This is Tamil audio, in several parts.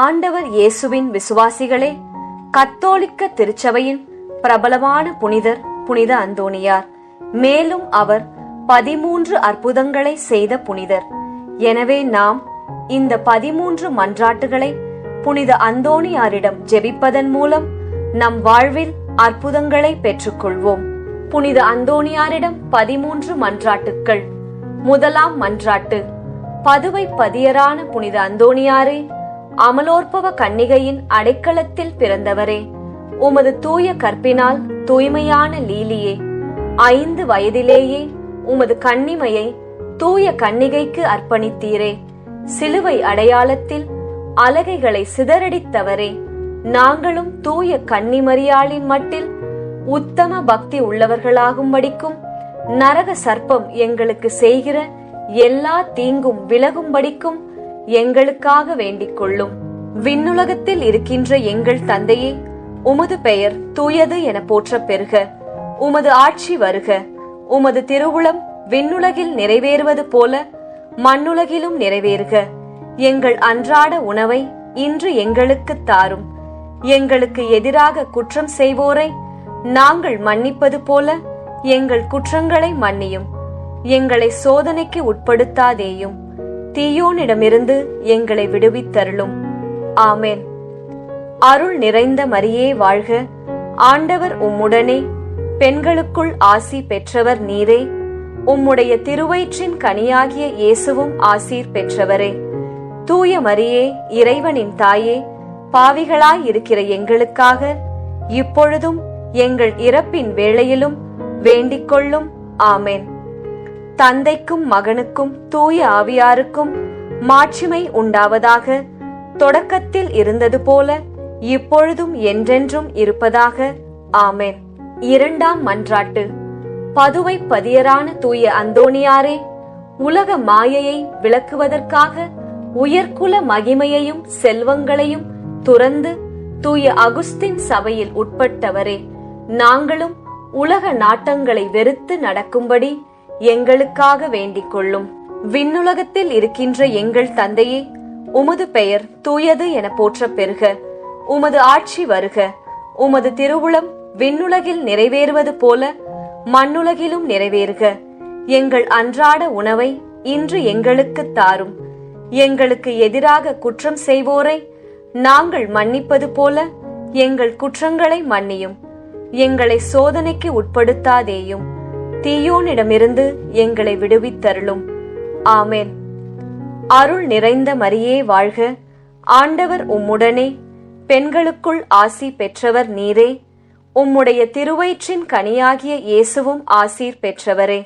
ஆண்டவர் இயேசுவின் விசுவாசிகளே, கத்தோலிக்க திருச்சபையின் பிரபலமான புனிதர் புனித அந்தோணியார். மேலும் அவர் 13 அற்புதங்களை செய்த புனிதர். எனவே நாம் இந்த 13 மன்றாட்டுகளை புனித அந்தோணியாரிடம் ஜெபிப்பதன் மூலம் நம் வாழ்வில் அற்புதங்களை பெற்றுக்கொள்வோம். புனித அந்தோணியாரிடம் 13 மன்றாட்டுக்கள். முதலாம் மன்றாட்டு. பதுவை பதியரான புனித அந்தோணியாரே, அமலோற்பவ கன்னிகையின் அடைக்கலத்தில் பிறந்தவரே, உமது தூய கற்பினால் தூய்மையான லீலியே, 5 வயதிலேயே உமது கன்னிமையை தூய கன்னிகைக்கு அர்ப்பணித்தீரே. சிலுவை அடையாளத்தில் அலகைகளை சிதறடித்தவரே, நாங்களும் தூய கன்னிமரியாளின் மட்டில் உத்தம பக்தி உள்ளவர்களாகும்படிக்கும் நரக சர்ப்பம் எங்களுக்கு செய்கிற எல்லா தீங்கும் விலகும்படிக்கும் எங்களுக்காக வேண்டிக் கொள்ளும். விண்ணுலகத்தில் இருக்கின்ற எங்கள் தந்தையே, உமது பெயர் தூயது என போற்ற பெறுக. உமது ஆட்சி வருக. உமது திருவுளம் விண்ணுலகில் நிறைவேறுவது போல மண்ணுலகிலும் நிறைவேறுக. எங்கள் அன்றாட உணவை இன்று எங்களுக்கு தாரும். எங்களுக்கு எதிராக குற்றம் செய்வோரை நாங்கள் மன்னிப்பது போல எங்கள் குற்றங்களை மன்னியும். எங்களை சோதனைக்கு உட்படுத்தாதேயும், தீயோனிடமிருந்து எங்களை விடுவித்தருளும். ஆமென். அருள் நிறைந்த மரியே வாழ்க. ஆண்டவர் உம்முடனே, பெண்களுக்குள் ஆசி பெற்றவர் நீரே. உம்முடைய திருவயிற்றின் கனியாகிய இயேசுவும் ஆசீர் பெற்றவரே. தூய மரியே, இறைவனின் தாயே, பாவிகளாயிருக்கிற எங்களுக்காக இப்பொழுதும் எங்கள் இறப்பின் வேளையிலும் வேண்டிக் கொள்ளும். ஆமென். தந்தைக்கும் மகனுக்கும் தூய ஆவியாருக்கும் மாட்சிமை உண்டாவதாக. தொடக்கத்தில் இருந்தது போல இப்பொழுதும் என்றென்றும் இருப்பதாக. ஆமென். இரண்டாம் மன்றாட்டு. பதுவை பதியரான தூய அந்தோணியாரே, உலக மாயையை விளக்குவதற்காக உயர்குல மகிமையையும் செல்வங்களையும் துறந்து தூய அகுஸ்தின் சபையில் உட்பட்டவரே, நாங்களும் உலக நாட்டங்களை வெறுத்து நடக்கும்படி எங்களுக்காக வேண்டிக் கொள்ளும். விண்ணுலகத்தில் இருக்கின்ற எங்கள் தந்தையே, உமது பெயர் தூயது என போற்ற பெறுக. உமது ஆட்சி வருக. உமது திருவுளம் விண்ணுலகில் நிறைவேறுவது போல மண்ணுலகிலும் நிறைவேறுக. எங்கள் அன்றாட உணவை இன்று எங்களுக்கு தாரும். எங்களுக்கு எதிராக குற்றம் செய்வோரை நாங்கள் மன்னிப்பது போல எங்கள் குற்றங்களை மன்னியும். எங்களை சோதனைக்கு உட்படுத்தாதேயும், தீயோனிடமிருந்து எங்களை விடுவித்தருளும். ஆமென். அருள் நிறைந்த மரியே வாழ்க. ஆண்டவர் உம்முடனே, பெண்களுக்குள் ஆசி பெற்றவர் நீரே. உம்முடைய திருவயிற்றின் கனியாகிய இயேசுவும் ஆசீர் பெற்றவரே.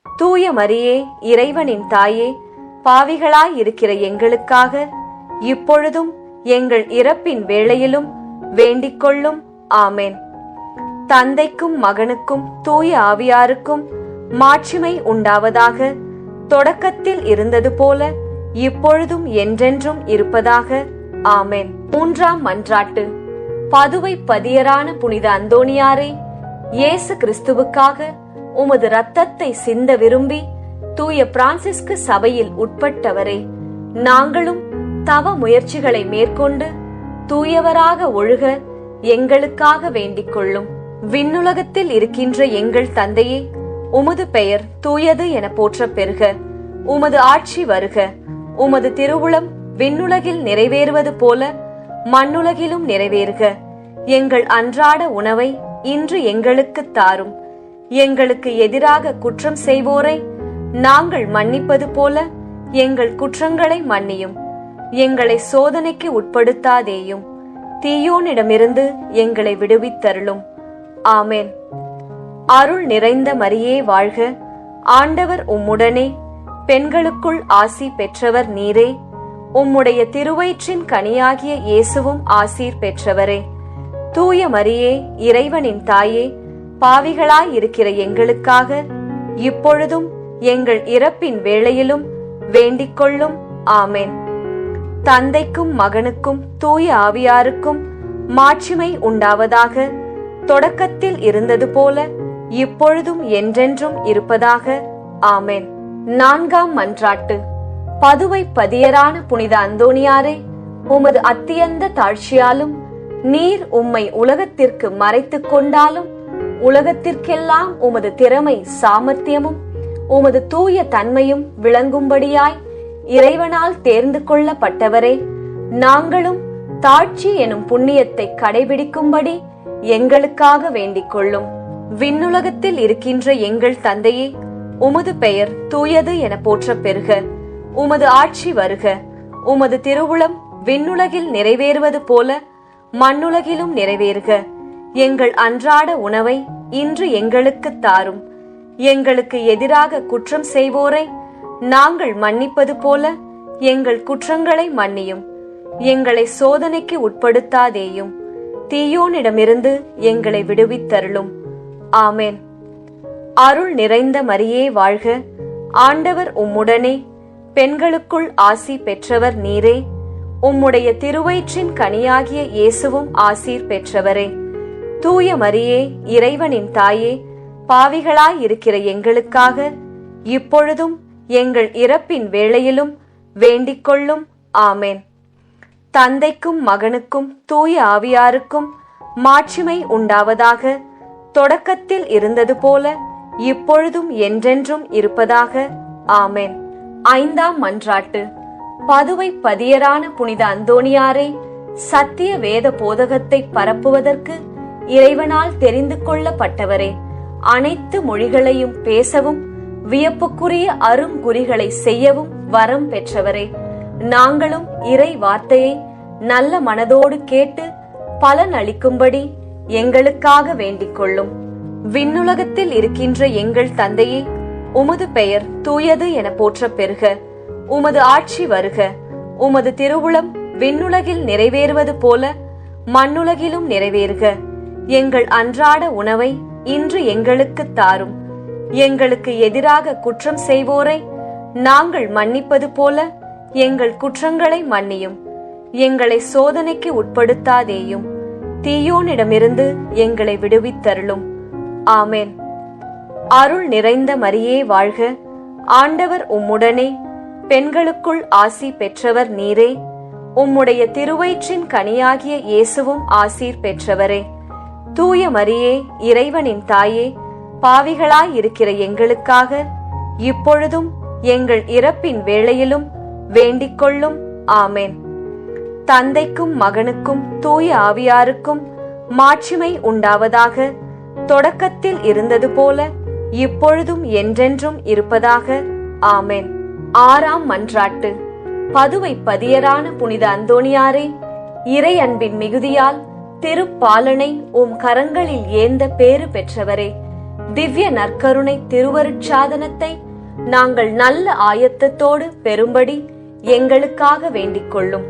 தூய மரியே, இறைவனின் தாயே, பாவிகளாயிருக்கிற எங்களுக்காக இப்பொழுதும் எங்கள் இறப்பின் வேளையிலும் வேண்டிக் கொள்ளும். ஆமென். தந்தைக்கும் மகனுக்கும் தூய ஆவியாருக்கும் மாட்சிமை உண்டாவதாக. தொடக்கத்தில் இருந்தது போல இப்பொழுதும் என்றென்றும் இருப்பதாக. ஆமென். மூன்றாம் மன்றாட்டு. பதுவை பதியரான புனித அந்தோணியாரே, இயேசு கிறிஸ்துவுக்காக உமது இரத்தத்தை சிந்த விரும்பி தூய பிரான்சிஸ்கு சபையில் உட்பட்டவரே, நாங்களும் தவ முயற்சிகளை மேற்கொண்டு தூயவராக ஒழுக எங்களுக்காக வேண்டிக் கொள்ளும். விண்ணுலகத்தில் இருக்கின்ற எங்கள் தந்தையே, உமது பெயர் தூயது என போற்ற பெறுக. உமது ஆட்சி வருக. உமது திருவுளம் விண்ணுலகில் நிறைவேறுவது போல மண்ணுலகிலும் நிறைவேறுக. எங்கள் அன்றாட உணவை இன்று எங்களுக்கு தாரும். எங்களுக்கு எதிராக குற்றம் செய்வோரை நாங்கள் மன்னிப்பது போல எங்கள் குற்றங்களை மன்னியும். எங்களை சோதனைக்கு உட்படுத்தாதேயும், தீயோனிடமிருந்து எங்களை விடுவித்தருளும். ஆமென். அருள் நிறைந்த மரியே வாழ்க. ஆண்டவர் உம்முடனே, பெண்களுக்குள் ஆசி பெற்றவர் நீரே. உம்முடைய திருவயிற்றின் கனியாகிய இயேசுவும் ஆசீர் பெற்றவரே. தூய மரியே, இறைவனின் தாயே, பாவிகளாயிருக்கிற எங்களுக்காக இப்பொழுதும் எங்கள் இறப்பின் வேளையிலும் வேண்டிக் கொள்ளும். ஆமென். தந்தைக்கும் மகனுக்கும் தூய ஆவியாருக்கும் மாட்சிமை உண்டாவதாக. தொடக்கத்தில் இருந்தது போல இப்பொழுதும் என்றென்றும் இருப்பதாக. ஆமென். நான்காம் மன்றாட்டு. பதுவை பதியரான புனித அந்தோணியாரே, உமது அத்தியந்த தாழ்ச்சியாலும் நீர் உம்மை உலகத்திற்கு மறைத்துக் கொண்டாலும் உலகத்திற்கெல்லாம் உமது திறமை சாமர்த்தியமும் உமது தூய தன்மையும் விளங்கும்படியாய் இறைவனால் தேர்ந்து கொள்ளப்பட்டவரே, நாங்களும் தாழ்ச்சி எனும் புண்ணியத்தை கடைபிடிக்கும்படி எங்களுக்காக வேண்டிக் கொள்ளும். விண்ணுலகத்தில் இருக்கின்ற எங்கள் தந்தையே, உமது பெயர் தூயது என போற்றப் பெறுக. உமது ஆட்சி வருக. உமது திருவுளம் விண்ணுலகில் நிறைவேறுவது போல மண்ணுலகிலும் நிறைவேறுக. எங்கள் அன்றாட உணவை இன்று எங்களுக்கு தாரும். எங்களுக்கு எதிராக குற்றம் செய்வோரை நாங்கள் மன்னிப்பது போல எங்கள் குற்றங்களை மன்னியும். எங்களை சோதனைக்கு உட்படுத்தாதேயும், தீயோனிடமிருந்து எங்களை விடுவித்தருளும். ஆமேன். அருள் நிறைந்த மரியே வாழ்க. ஆண்டவர் உம்முடனே, பெண்களுக்குள் ஆசி பெற்றவர் நீரே. உம்முடைய திருவயிற்றின் கனியாகிய இயேசுவும் ஆசீர் பெற்றவரே. தூய மரியே, இறைவனின் தாயே, பாவிகளாயிருக்கிற எங்களுக்காக இப்பொழுதும் எங்கள் இறப்பின் வேளையிலும் வேண்டிக் கொள்ளும். ஆமேன். தந்தைக்கும் மகனுக்கும் தூய ஆவியாருக்கும் மாட்சிமை உண்டாவதாக. தொடக்கத்தில் இருந்தது போல இப்பொழுதும் என்றென்றும் இருப்பதாக. ஆமேன். ஐந்தாம் மன்றாட்டு. பதுவை பதியரான புனித அந்தோணியாரை சத்திய வேத போதகத்தை பரப்புவதற்கு இறைவனால் தெரிந்து கொள்ளப்பட்டவரே, அனைத்து மொழிகளையும் பேசவும் வியப்புக்குரிய அருங்குறிகளை செய்யவும் வரம் பெற்றவரே, நாங்களும் இறை வார்த்தையை நல்ல மனதோடு கேட்டு பலன் அளிக்கும்படி எங்களுக்காக வேண்டிக் கொள்ளும். விண்ணுலகத்தில் இருக்கின்ற எங்கள் தந்தையே, உமது பெயர் தூயது என போற்றப் பெறுக. உமது ஆட்சி வருக. உமது திருவுளம் விண்ணுலகில் நிறைவேறுவது போல மண்ணுலகிலும் நிறைவேறுக. எங்கள் அன்றாட உணவை இன்று எங்களுக்கு தாரும். எங்களுக்கு எதிராக குற்றம் செய்வோரை நாங்கள் மன்னிப்பது போல எங்கள் குற்றங்களை மன்னியும். எங்களை சோதனைக்கு உட்படுத்தாதேயும், தீயோனிடமிருந்து எங்களை விடுவித்தருளும். ஆமேன். அருள் நிறைந்த மரியே வாழ்க. ஆண்டவர் உம்முடனே, பெண்களுக்குள் ஆசி பெற்றவர் நீரே. உம்முடைய திருவயிற்றின் கனியாகிய இயேசுவும் ஆசீர் பெற்றவரே. தூய மரியே, இறைவனின் தாயே, பாவிகளாயிருக்கிற எங்களுக்காக இப்பொழுதும் எங்கள் இறப்பின் வேளையிலும் வேண்டிக் கொள்ளும். ஆமேன். தந்தைக்கும் மகனுக்கும் தூய ஆவியாருக்கும் மாட்சிமை உண்டாவதாக. தொடக்கத்தில் இருந்தது போல இப்பொழுதும் என்றென்றும் இருப்பதாக. ஆமேன். ஆறாம் மன்றாட்டு. பதுவை பதியரான புனித அந்தோணியாரே, இறை அன்பின் மிகுதியால் திருப்பாலனை உம் கரங்களில் ஏந்த பேறு பெற்றவரே, திவ்ய நற்கருணை திருவருட்சாதனத்தை நாங்கள் நல்ல ஆயத்தத்தோடு பெறும்படி எங்களுக்காக வேண்டிக் கொள்ளும்.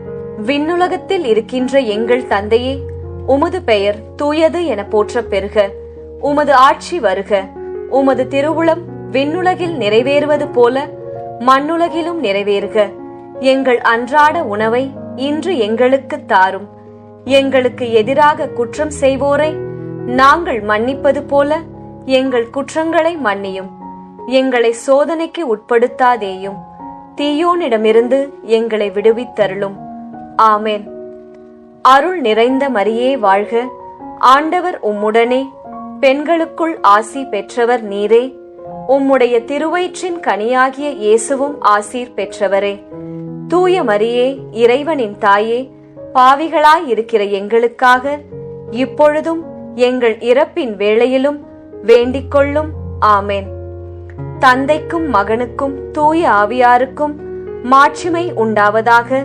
விண்ணுலகத்தில் இருக்கின்ற எங்கள் தந்தையே, உமது பெயர் தூயது என போற்றப் பெறுக. உமது ஆட்சி வருக. உமது திருவுளம் விண்ணுலகில் நிறைவேறுவது போல மண்ணுலகிலும் நிறைவேறுக. எங்கள் அன்றாட உணவை இன்று எங்களுக்கு தாரும். எங்களுக்கு எதிராக குற்றம் செய்வோரை நாங்கள் மன்னிப்பது போல எங்கள் குற்றங்களை மன்னியும். எங்களை சோதனைக்கு உட்படுத்தாதேயும், தீயோனிடமிருந்து எங்களை விடுவித்தருளும். ஆமேன். அருள் நிறைந்த மரியே வாழ்க. ஆண்டவர் உம்முடனே, பெண்களுக்குள் ஆசி பெற்றவர் நீரே. உம்முடைய திருவயிற்றின் கனியாகிய இயேசுவும் ஆசீர் பெற்றவரே. தூய மரியே, இறைவனின் தாயே, பாவிகளாயிருக்கிற எங்களுக்காக இப்பொழுதும் எங்கள் இறப்பின் வேளையிலும் வேண்டிக் கொள்ளும். ஆமேன். தந்தைக்கும் மகனுக்கும் தூய ஆவியாருக்கும் மாட்சிமை உண்டாவதாக.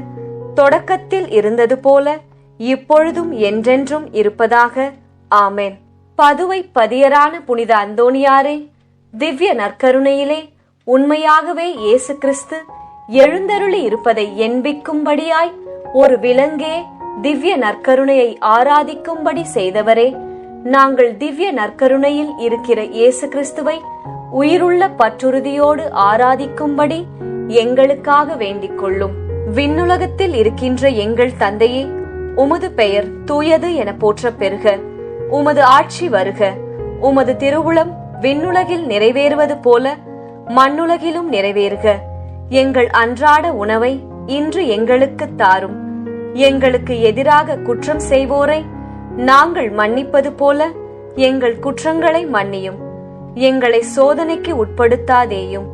தொடக்கத்தில் இருந்தது போல இப்பொழுதும் என்றென்றும் இருப்பதாக. ஆமேன். பதுவை பதியரான புனித அந்தோணியாரே, திவ்ய நற்கருணையிலே உண்மையாகவே இயேசு கிறிஸ்து எழுந்தருளி இருப்பதை எண்பிக்கும்படியாய் ஒரு விலங்கே திவ்ய நற்கருணையை ஆராதிக்கும்படி செய்தவரே, நாங்கள் திவ்ய நற்கருணையில் இருக்கிற இயேசு கிறிஸ்துவை உயிருள்ள பற்றுறுதியோடு ஆராதிக்கும்படி எங்களுக்காக வேண்டிக் கொள்ளும். விண்ணுலகத்தில் இருக்கின்ற எங்கள் தந்தையே, உமது பெயர் தூயது என போற்றப் பெறுக. உமது ஆட்சி வருக. உமது திருவுளம் விண்ணுலகில் நிறைவேறுவது போல மண்ணுலகிலும் நிறைவேறுக. எங்கள் அன்றாட உணவை இன்று எங்களுக்கு தாரும். எங்களுக்கு எதிராக குற்றம் செய்வோரை நாங்கள் மன்னிப்பது போல எங்கள் குற்றங்களை மன்னியும். எங்களை சோதனைக்கு உட்படுத்தாதேயும்,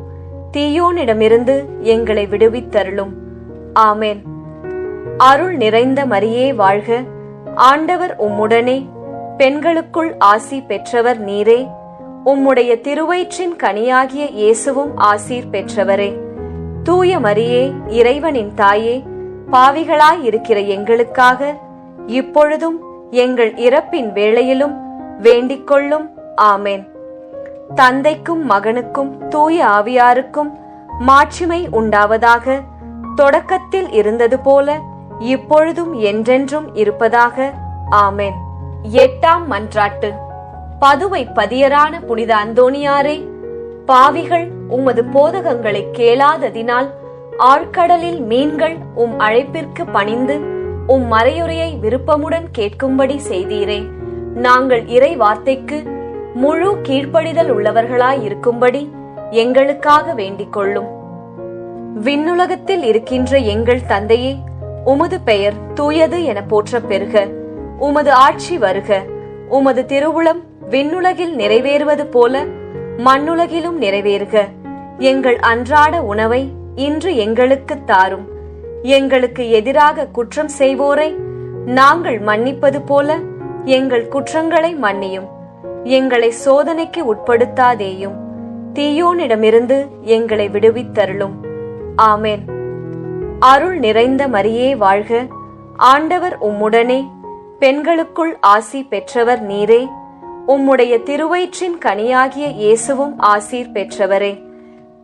தீயோனிடமிருந்து எங்களை விடுவித்தருளும். ஆமென். அருள் நிறைந்த மரியே வாழ்க, ஆண்டவர் உம்முடனே, பெண்களுக்குள் ஆசி பெற்றவர் நீரே. உம்முடைய திருவயிற்றின் கனியாகிய இயேசுவும் ஆசீர் பெற்றவரே. தூய மரியே, இறைவனின் தாயே, பாவிகளாயிருக்கிற எங்களுக்காக இப்பொழுதும் எங்கள் இறப்பின் வேளையிலும் வேண்டிக் கொள்ளும். ஆமென். தந்தைக்கும் மகனுக்கும் தூய ஆவியாருக்கும் மாட்சிமை உண்டாவதாக. தொடக்கத்தில் இருந்தது போல இப்பொழுதும் என்றென்றும் இருப்பதாக. ஆமென். 8ஆம் மன்றாட்டு. பதுவை பதியரான புனித அந்தோணியாரே, பாவிகள் உமது போதகங்களை கேளாததினால் ஆழ்கடலில் மீன்கள் உம் அழைப்பிற்கு பணிந்து உம் மறையுரையை விருப்பமுடன் கேட்கும்படி செய்தீரே. நாங்கள் இறை வார்த்தைக்கு முழு கீழ்ப்படிதல் உள்ளவர்களாயிருக்கும்படி எங்களுக்காக வேண்டிக் கொள்ளும். விண்ணுலகத்தில் இருக்கின்ற எங்கள் தந்தையே, உமது பெயர் தூயது என போற்றப் பெறுக. உமது ஆட்சி வருக. உமது திருவுளம் விண்ணுலகில் நிறைவேறுவது போல மண்ணுலகிலும் நிறைவேறுக. எங்கள் அன்றாட உணவை இன்று எங்களுக்கு தாரும். எங்களுக்கு எதிராக குற்றம் செய்வோரை நாங்கள் மன்னிப்பது போல எங்கள் குற்றங்களை மன்னியும். எங்களை சோதனைக்கு உட்படுத்தாதேயும், தீயோனிடமிருந்து எங்களை விடுவித்தருளும். ஆமென். அருள் நிறைந்த மரியே வாழ்க, ஆண்டவர் உம்முடனே, பெண்களுக்குள் ஆசி பெற்றவர் நீரே. உம்முடைய திருவயிற்றின் கனியாகிய இயேசுவும் ஆசீர் பெற்றவரே.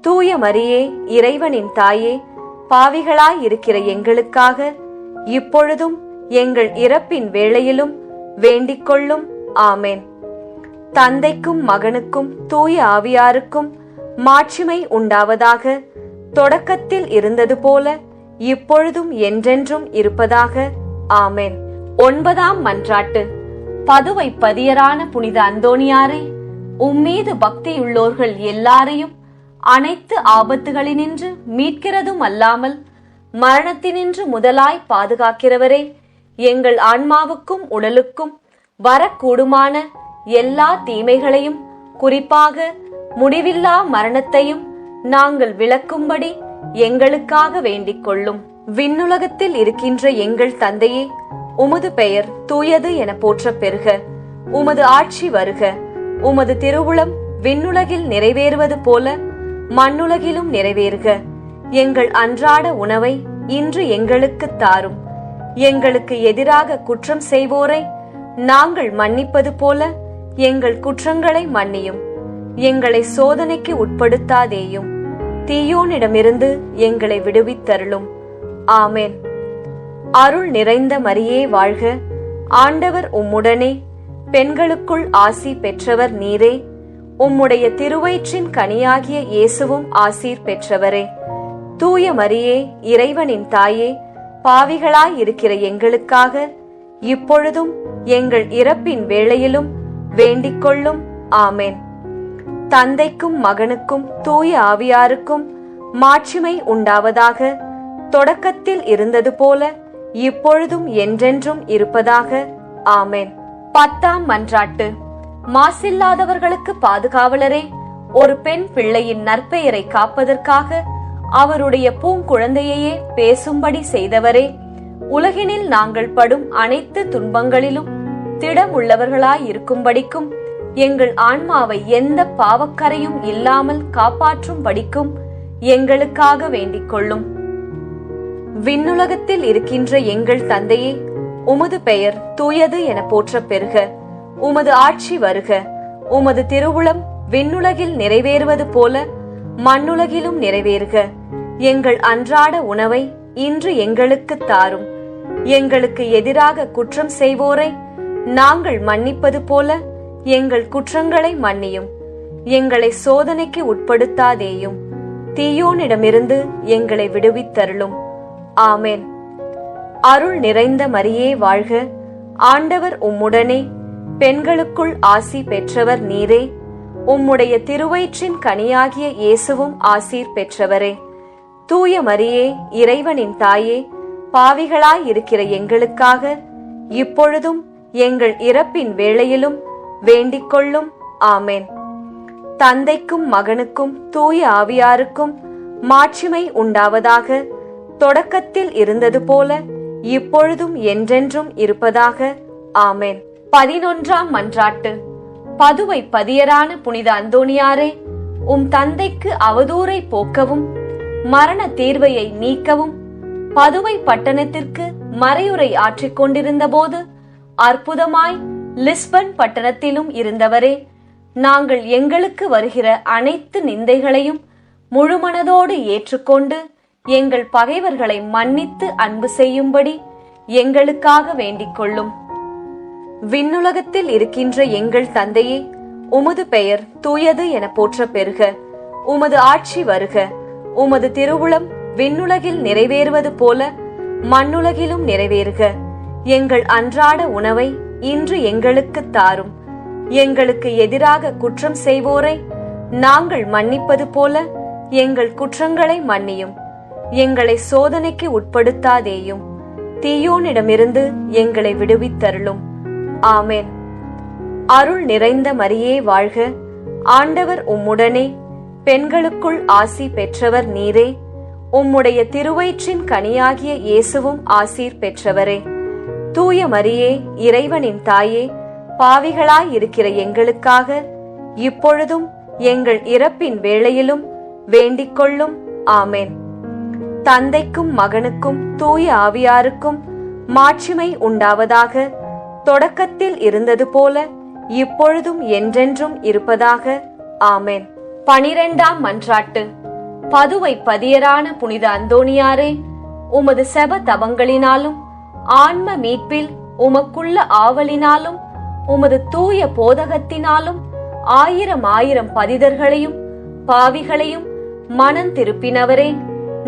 தூய மரியே, இறைவனின் தாயே, பாவிகளாயிருக்கிற எங்களுக்காக இப்பொழுதும் எங்கள் இறப்பின் வேளையிலும் வேண்டிக் கொள்ளும். ஆமென். தந்தைக்கும் மகனுக்கும் தூய ஆவியாருக்கும் மாட்சிமை உண்டாவதாக. தொடக்கத்தில் இருந்தது போல இப்பொழுதும் என்றென்றும் இருப்பதாக. ஆமென். 9ஆம் மன்றாட்டு. பதுவை பதியரான புனித அந்தோணியாரே, உம்மீது பக்தியுள்ளோர்கள் எல்லாரையும் அனைத்து ஆபத்துகளினின்று மீட்கிறதும் அல்லாமல் மரணத்தினின்று முதலாய் பாதுகாக்கிறவரே, எங்கள் ஆன்மாவுக்கும் உடலுக்கும் வரக்கூடுமான எல்லா தீமைகளையும், குறிப்பாக முடிவில்லா மரணத்தையும் நாங்கள் விளக்கும்படி எங்களுக்காக வேண்டிக் கொள்ளும். விண்ணுலகத்தில் இருக்கின்ற எங்கள் தந்தையே, உமது பெயர் தூயது என போற்றப் பெறுக. உமது ஆட்சி வருக. உமது திருவுளம் விண்ணுலகில் நிறைவேறுவது போல மண்ணுலகிலும் நிறைவேறுக. எங்கள் அன்றாட உணவை இன்று எங்களுக்கு தாரும். எங்களுக்கு எதிராக குற்றம் செய்வோரை நாங்கள் மன்னிப்பது போல எங்கள் குற்றங்களை மன்னியும். எங்களை சோதனைக்கு உட்படுத்தாதேயும், தீயோனிடமிருந்து எங்களை விடுவித்தருளும். ஆமென். அருள் நிறைந்த மரியே வாழ்க, ஆண்டவர் உம்முடனே, பெண்களுக்குள் ஆசி பெற்றவர் நீரே. உம்முடைய திருவயிற்றின் கனியாகிய இயேசுவும் ஆசீர் பெற்றவரே. தூய மரியே, இறைவனின் தாயே, பாவிகளாயிருக்கிற எங்களுக்காக இப்பொழுதும் எங்கள் இறப்பின் வேளையிலும் வேண்டிக் கொள்ளும். ஆமென். தந்தைக்கும் மகனுக்கும் தூய ஆவியாருக்கும் மாட்சிமை உண்டாவதாக. தொடக்கத்தில் இருந்தது போல இப்பொழுதும் என்றென்றும் இருப்பதாக. ஆமென். 10ஆம் மன்றாட்டு. மாசில்லாதவர்களுக்கு பாதுகாவலரே, ஒரு பெண் பிள்ளையின் நற்பெயரை காப்பதற்காக அவருடைய பூங்குழந்தையையே பேசும்படி செய்தவரே, உலகினில் நாங்கள் படும் அனைத்து துன்பங்களிலும் திடம் உள்ளவர்களாயிருக்கும்படிக்கும் எங்கள் ஆன்மாவை எந்த பாவக்கரையும் இல்லாமல் காப்பாற்றும்படிக்கும் எங்களுக்காக வேண்டிக் கொள்ளும். விண்ணுலகத்தில் இருக்கின்ற எங்கள் தந்தையே, உமது பெயர் தூயது என போற்றப் பெறுக. உமது ஆட்சி வருக. உமது திருவுளம் விண்ணுலகில் நிறைவேறுவது போல மண்ணுலகிலும் நிறைவேறுக. எங்கள் அன்றாட உணவை இன்று எங்களுக்கு தாரும். எங்களுக்கு எதிராக குற்றம் செய்வோரை நாங்கள் மன்னிப்பது போல எங்கள் குற்றங்களை மன்னியும். எங்களை சோதனைக்கு உட்படுத்தாதேயும், தீயோனிடமிருந்து எங்களை விடுவித்தருளும். ஆமென். அருள் நிறைந்த மரியே வாழ்க, ஆண்டவர் உம்முடனே, பெண்களுக்குள் ஆசி பெற்றவர் நீரே. உம்முடைய திருவயிற்றின் கனியாகிய இயேசுவும் ஆசீர் பெற்றவரே. தூய மரியே, இறைவனின் தாயே, பாவிகளாயிருக்கிற எங்களுக்காக இப்பொழுதும் எங்கள் இறப்பின் வேளையிலும் வேண்டிக் கொள்ளும். ஆமென். தந்தைக்கும் மகனுக்கும் தூய ஆவியாருக்கும் மாட்சிமை உண்டாவதாக. தொடக்கத்தில் இருந்தது போல இப்பொழுதும் என்றென்றும் இருப்பதாக. ஆமென். 11ஆம் மன்றாட்டு. பதுவை பதியரான புனித அந்தோணியாரே, உம் தந்தைக்கு அவதூறை போக்கவும் மரண தீர்வையை நீக்கவும் பதுவை பட்டணத்திற்கு மறையுரை ஆற்றிக் கொண்டிருந்த போது அற்புதமாய் லிஸ்பன் பட்டணத்திலும் இருந்தவரே, நாங்கள் எங்களுக்கு வருகிற அனைத்து நிந்தைகளையும் முழுமனதோடு ஏற்றுக்கொண்டு எங்கள் பகைவர்களை மன்னித்து அன்பு செய்யும்படி எங்களுக்காக வேண்டிக் கொள்ளும். விண்ணுலகத்தில் இருக்கின்ற எங்கள் தந்தையே, உமது பெயர் தூயது என போற்ற பெறுக. உமது ஆட்சி வருக. உமது திருவுளம் விண்ணுலகில் நிறைவேறுவது போல மண்ணுலகிலும் நிறைவேறுக. எங்கள் அன்றாட உணவை இன்று எங்களுக்கு தாரும். எங்களுக்கு எதிராக குற்றம் செய்வோரை நாங்கள் மன்னிப்பது போல எங்கள் குற்றங்களை மன்னியும். எங்களை சோதனைக்கு உட்படுத்தாதேயும், தீயோனிடமிருந்து எங்களை விடுவித்தருளும். ஆமென். அருள் நிறைந்த மரியே வாழ்க. ஆண்டவர் உம்முடனே, பெண்களுக்குள் ஆசி பெற்றவர் நீரே. உம்முடைய திருவயிற்றின் கனியாகிய இயேசுவும் ஆசீர் பெற்றவரே. தூய மரியே, இறைவனின் தாயே, பாவிகளாயிருக்கிற எங்களுக்காக இப்பொழுதும் எங்கள் இறப்பின் வேளையிலும் வேண்டிக் கொள்ளும். ஆமென். தந்தைக்கும் மகனுக்கும் தூய ஆவியாருக்கும் மாட்சிமை உண்டாவதாக. தொடக்கத்தில் இருந்தது போல இப்பொழுதும் என்றென்றும் இருப்பதாக. ஆமென். 12ஆம் மன்றாட்டு. பதுவை பதியரான புனித அந்தோணியாரே, உமது செப தவங்களினாலும் ஆன்ம மீட்பில் உமக்குள்ள ஆவலினாலும் உமது தூய போதகத்தினாலும் ஆயிரம் பதிதர்களையும் பாவிகளையும் மனம் திருப்பினவரே,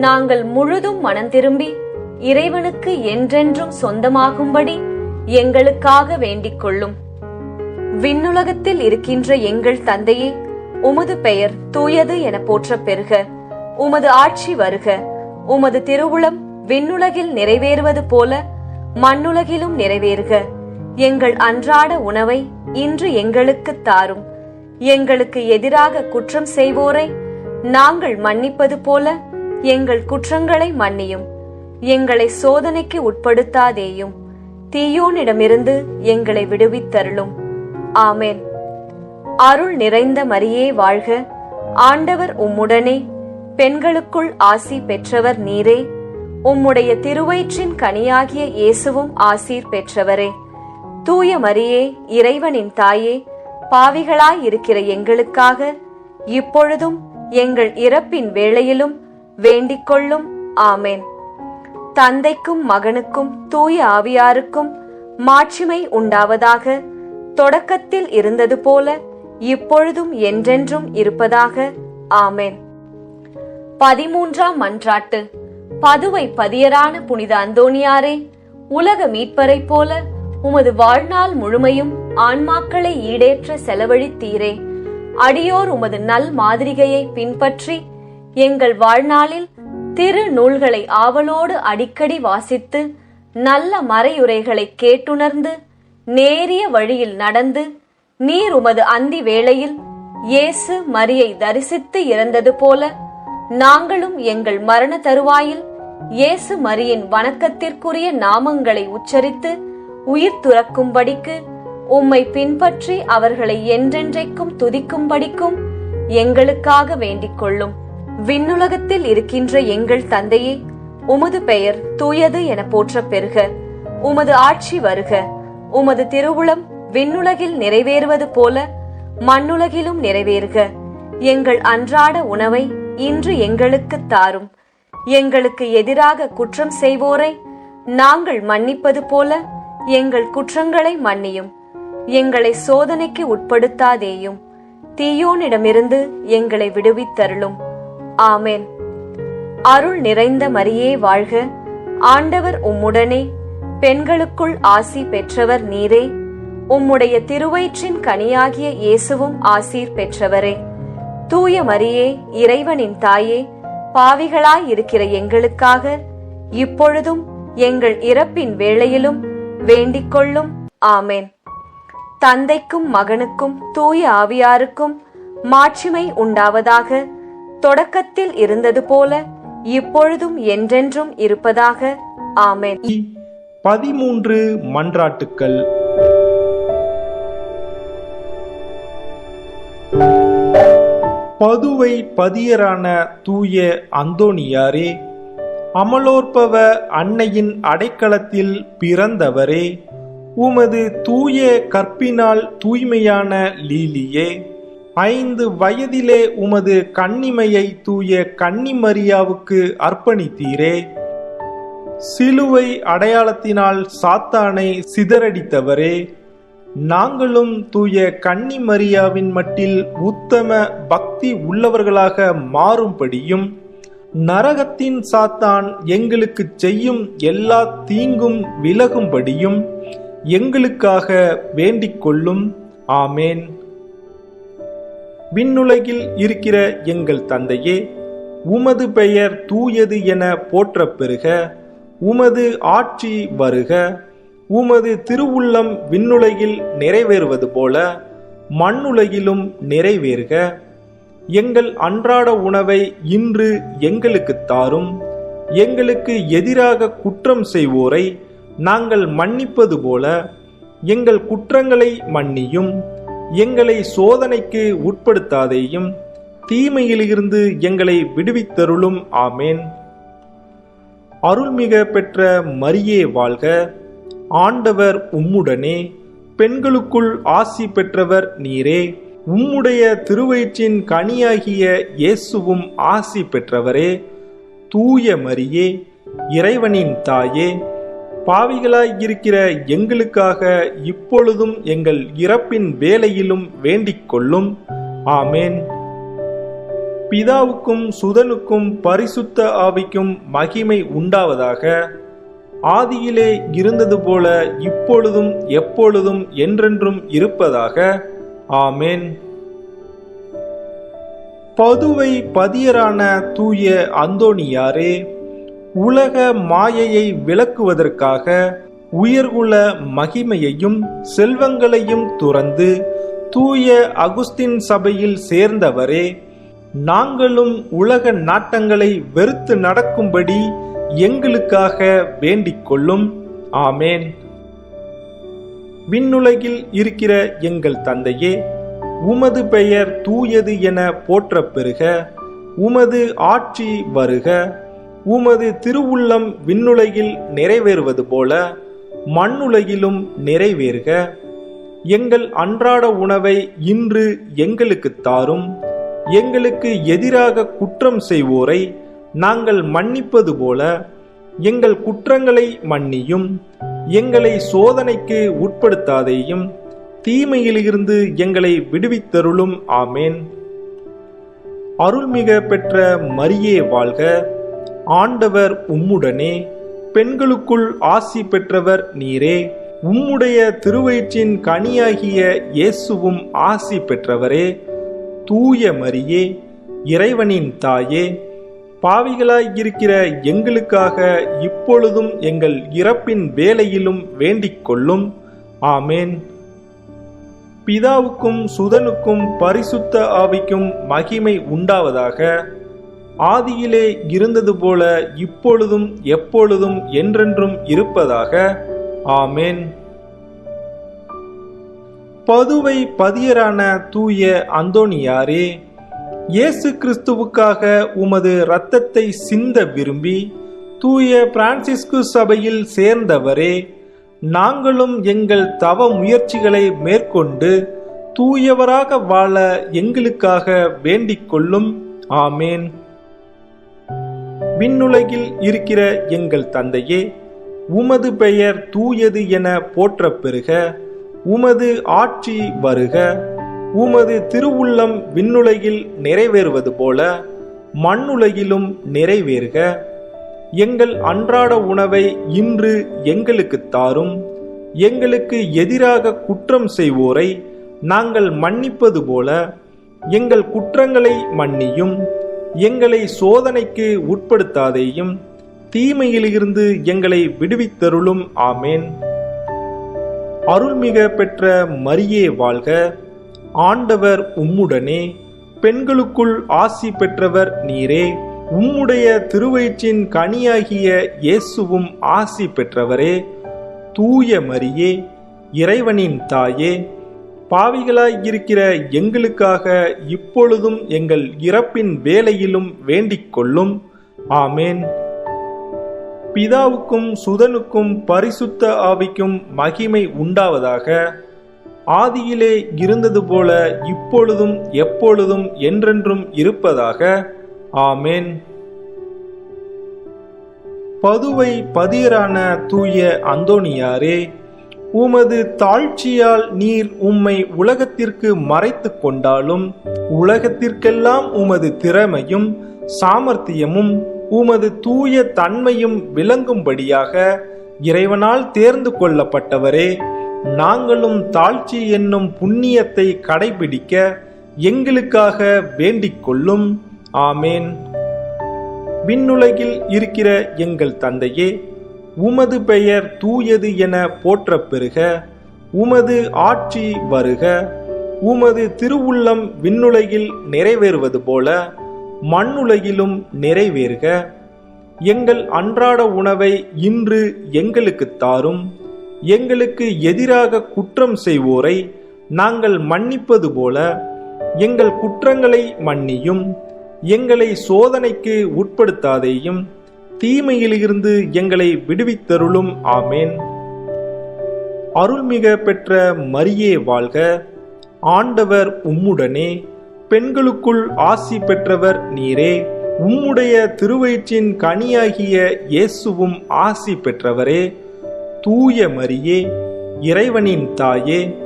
நாங்கள் முழுதும் மனம் திரும்பி இறைவனுக்கு என்றென்றும் சொந்தமாகும்படி எங்களுக்காக வேண்டிக் கொள்ளும். விண்ணுலகத்தில் இருக்கின்ற எங்கள் தந்தையே, உமது பெயர் தூயது என போற்ற பெறுக. உமது ஆட்சி வருக. உமது திருவுளம் விண்ணுலகில் நிறைவேறுவது போல மண்ணுலகிலும் நிறைவேறுக. எங்கள் அன்றாட உணவை இன்று எங்களுக்கு தாரும். எங்களுக்கு எதிராக குற்றம் செய்வோரை நாங்கள் மன்னிப்பது போல எங்கள் குற்றங்களை மன்னியும். எங்களை சோதனைக்கு உட்படுத்தாதேயும், தீயோனிடமிருந்து எங்களை விடுவித்தருளும். ஆமென். அருள் நிறைந்த மரியே வாழ்க. ஆண்டவர் உம்முடனே, பெண்களுக்குள் ஆசி பெற்றவர் நீரே. உம்முடைய திருவயிற்றின் கனியாகிய இயேசுவும் ஆசீர் பெற்றவரே. தூய மரியே, இறைவனின் தாயே, பாவிகளாயிருக்கிற எங்களுக்காக இப்பொழுதும் எங்கள் இறப்பின் வேளையிலும் வேண்டிக் கொள்ளும். ஆமென். தந்தைக்கும் மகனுக்கும் தூய ஆவியாருக்கும் மாட்சிமை உண்டாவதாக. தொடக்கத்தில் இருந்தது போல இப்பொழுதும் என்றென்றும் இருப்பதாக. ஆமென். 13ஆம் மன்றாட்டு. பதுவை பதியரான புனித அந்தோணியாரே, உலக மீட்பரை போல உமது வாழ்நாள் முழுமையும் ஆன்மாக்களை ஈடேற்ற செலவழித்தீரே. அடியோர் உமது நல் மாதிரிகையை பின்பற்றி எங்கள் வாழ்நாளில் திரு நூல்களை ஆவலோடு அடிக்கடி வாசித்து நல்ல மறையுரைகளை கேட்டுணர்ந்து நேரிய வழியில் நடந்து நீர் உமது அந்தி வேளையில் இயேசு மரியை தரிசித்து இறந்தது போல நாங்களும் எங்கள் மரண தருவாயில் இயேசு மரியின் வணக்கத்திற்குரிய நாமங்களை உச்சரித்து உயிர் துறக்கும்படிக்கு உம்மை பின்பற்றி அவர்களை என்றென்றைக்கும் துதிக்கும்படிக்கும் எங்களுக்காக வேண்டிக் கொள்ளும். விண்ணுலகத்தில் இருக்கின்ற எங்கள் தந்தையே, உமது பெயர் தூயது என போற்ற பெறுக. உமது ஆட்சி வருக. உமது திருவுளம் விண்ணுலகில் நிறைவேறுவது போல மண்ணுலகிலும் நிறைவேறுக. எங்கள் அன்றாட உணவை இன்று எங்களுக்கு தாரும். எங்களுக்கு எதிராக குற்றம் செய்வோரை நாங்கள் மன்னிப்பது போல எங்கள் குற்றங்களை மன்னியும். எங்களை சோதனைக்கு உட்படுத்தாதேயும், தீயோனிடமிருந்து எங்களை விடுவித்தருளும். ஆமென். அருள் நிறைந்த மரியே வாழ்க. ஆண்டவர் உம்முடனே, பெண்களுக்குள் ஆசி பெற்றவர் நீரே. உம்முடைய திருவயிற்றின் கனியாகிய இயேசுவும் ஆசீர் பெற்றவரே. தூய மரியே, இறைவனின் தாயே, பாவிகளாயிருக்கிற எங்களுக்காக இப்பொழுதும் எங்கள் இறப்பின் வேளையிலும் வேண்டிக் கொள்ளும். ஆமேன். தந்தைக்கும் மகனுக்கும் தூய ஆவியாருக்கும் மாட்சிமை உண்டாவதாக. தொடக்கத்தில் இருந்தது போல இப்பொழுதும் என்றென்றும் இருப்பதாக. ஆமேன். 13 மன்றாட்டுக்கள். பதுவை பதியரான தூய அந்தோணியாரே, அமலோற்பவ அன்னையின் அடைக்கலத்தில் பிறந்தவரே, உமது தூய கற்பினால் தூய்மையான லீலியே, 5 வயதிலே உமது கன்னிமையை தூய கன்னிமரியாவுக்கு அர்ப்பணித்தீரே, சிலுவை அடையாளத்தினால் சாத்தானை சிதறடித்தவரே, நாங்களும் தூய கன்னிமரியாவின் மட்டில் உத்தம பக்தி உள்ளவர்களாக மாறும்படியும் நரகத்தின் சாத்தான் எங்களுக்கு செய்யும் எல்லா தீங்கும் விலகும்படியும் எங்களுக்காக வேண்டிக் கொள்ளும். ஆமேன். விண்ணுலகில் இருக்கிற எங்கள் தந்தையே, உமது பெயர் தூயது என போற்றப் பெறுக. உமது ஆட்சி வருக. உமது திருவுள்ளம் விண்ணுலகில் நிறைவேறுவது போல மண்ணுலகிலும் நிறைவேறுக. எங்கள் அன்றாட உணவை இன்று எங்களுக்கு தாரும். எங்களுக்கு எதிராக குற்றம் செய்வோரை நாங்கள் மன்னிப்பது போல எங்கள் குற்றங்களை மன்னியும். எங்களை சோதனைக்கு உட்படுத்தாதேயும், தீமையிலிருந்து எங்களை விடுவித்தருளும். ஆமேன். அருள்மிக பெற்ற மரியே வாழ்க. ஆண்டவர் உம்முடனே, பெண்களுக்குள் ஆசி பெற்றவர் நீரே. உம்முடைய திருவயிற்றின் கனியாகிய இயேசுவும் ஆசி பெற்றவரே. தூய மரியே, இறைவனின் தாயே, பாவிகளாயிருக்கிற எங்களுக்காக இப்பொழுதும் எங்கள் இறப்பின் வேளையிலும் வேண்டிக் கொள்ளும். ஆமேன். பிதாவுக்கும் சுதனுக்கும் பரிசுத்த ஆவிக்கும் மகிமை உண்டாவதாக. ஆதியிலே இருந்தது போல இப்பொழுதும் எப்பொழுதும் என்றென்றும் இருப்பதாக. ஆமேன். பதுவை பதியரான தூய அந்தோணியாரே, உலக மாயையை விளக்குவதற்காக உயர்குல மகிமையையும் செல்வங்களையும் துறந்து தூய அகுஸ்தின் சபையில் சேர்ந்தவரே, நாங்களும் உலக நாட்டங்களை வெறுத்து நடக்கும்படி எங்களுக்காக வேண்டிக் கொள்ளும். ஆமேன். விண்ணுலகில் இருக்கிற எங்கள் தந்தையே, உமது பெயர் தூயது என போற்றப் பெறுக. உமது ஆட்சி வருக. உமது திருவுள்ளம் விண்ணுலகில் நிறைவேறுவது போல மண்ணுலகிலும் நிறைவேறுக. எங்கள் அன்றாட உணவை இன்று எங்களுக்கு தாரும். எங்களுக்கு எதிராக குற்றம் செய்வோரை நாங்கள் மன்னிப்பது போல எங்கள் குற்றங்களை மன்னியும். எங்களை சோதனைக்கு உட்படுத்தாதேயும், தீமையிலிருந்து எங்களை விடுவித்தருளும். ஆமேன். அருள்மிக பெற்ற மரியே வாழ்க. ஆண்டவர் உம்முடனே, பெண்களுக்குள் ஆசி பெற்றவர் நீரே. உம்முடைய திருவயிற்றின் கனியாகிய இயேசுவும் ஆசி பெற்றவரே. தூய மரியே, இறைவனின் தாயே, பாவிகளாயிருக்கிற எங்களுக்காக இப்பொழுதும் எங்கள் இறப்பின் வேளையிலும் வேண்டிக் கொள்ளும். ஆமேன். பிதாவுக்கும் சுதனுக்கும் பரிசுத்த ஆவிக்கும் மகிமை உண்டாவதாக. ஆதியிலே இருந்தது போல இப்பொழுதும் எப்பொழுதும் என்றென்றும் இருப்பதாக. ஆமேன். பதுவை பதியரான தூய அந்தோணியாரே, இயேசு கிறிஸ்துவுக்காக உமது இரத்தத்தை சிந்த விரும்பி தூய பிரான்சிஸ்கு சபையில் சேர்ந்தவரே, நாங்களும் எங்கள் தவ முயற்சிகளை மேற்கொண்டு தூயவராக வாழ எங்களுக்காக வேண்டிக் கொள்ளும். ஆமேன். விண்ணுலகில் இருக்கிற எங்கள் தந்தையே, உமது பெயர் தூயது என போற்றப் பெறுக. உமது ஆட்சி வருக. உமது திருவுள்ளம் விண்ணுலகில் நிறைவேறுவது போல மண்ணுலகிலும் நிறைவேறுக. எங்கள் அன்றாட உணவை இன்று எங்களுக்கு தாரும். எங்களுக்கு எதிராக குற்றம் செய்வோரை நாங்கள் மன்னிப்பது போல எங்கள் குற்றங்களை மன்னியும். எங்களை சோதனைக்கு உட்படுத்தாதேயும், தீமையிலிருந்து எங்களை விடுவித்தருளும். ஆமேன். அருள்மிக பெற்ற மரியே வாழ்க. ஆண்டவர் உம்முடனே, பெண்களுக்குள் ஆசி பெற்றவர் நீரே. உம்முடைய திருவயிற்றின் கனியாகிய இயேசுவும் ஆசி பெற்றவரே. தூய மரியே, இறைவனின் தாயே, பாவிகளாயிருக்கிற எங்களுக்காக இப்பொழுதும் எங்கள் இறப்பின் வேளையிலும் வேண்டிக் கொள்ளும். ஆமேன். பிதாவுக்கும் சுதனுக்கும் பரிசுத்த ஆவிக்கும் மகிமை உண்டாவதாக. ஆதியிலே இருந்தது போல இப்பொழுதும் எப்பொழுதும் என்றென்றும் இருப்பதாக. ஆமேன். பதுவை பதியரான தூய அந்தோணியாரே, உமது தாழ்ச்சியால் நீர் உம்மை உலகத்திற்கு மறைத்து கொண்டாலும் உலகத்திற்கெல்லாம் உமது திறமையும் சாமர்த்தியமும் உமது தூய தன்மையும் விளங்கும்படியாக இறைவனால் தேர்ந்து கொள்ளப்பட்டவரே, நாங்களும் தாழ்ச்சி என்னும் புண்ணியத்தை கடைபிடிக்க எங்களுக்காக வேண்டிக் கொள்ளும். ஆமேன். விண்ணுலகில் இருக்கிற எங்கள் தந்தையே, உமது பெயர் தூயது என போற்றப் பெறுக. உமது ஆட்சி வருக. உமது திருவுள்ளம் விண்ணுலகில் நிறைவேறுவது போல மண்ணுலகிலும் நிறைவேறுக. எங்கள் அன்றாட உணவை இன்று எங்களுக்கு தாரும். எங்களுக்கு எதிராக குற்றம் செய்வோரை நாங்கள் மன்னிப்பது போல எங்கள் குற்றங்களை மன்னியும். எங்களை சோதனைக்கு உட்படுத்தாதேயும், தீமையிலிருந்து எங்களை விடுவித்தருளும். ஆமேன். அருள்மிக பெற்ற மரியே வாழ்க. ஆண்டவர் உம்முடனே, பெண்களுக்குள் ஆசி பெற்றவர் நீரே. உம்முடைய திருவயிற்றின் கனியாகிய இயேசுவும் ஆசி பெற்றவரே. தூய மரியே, இறைவனின் தாயே,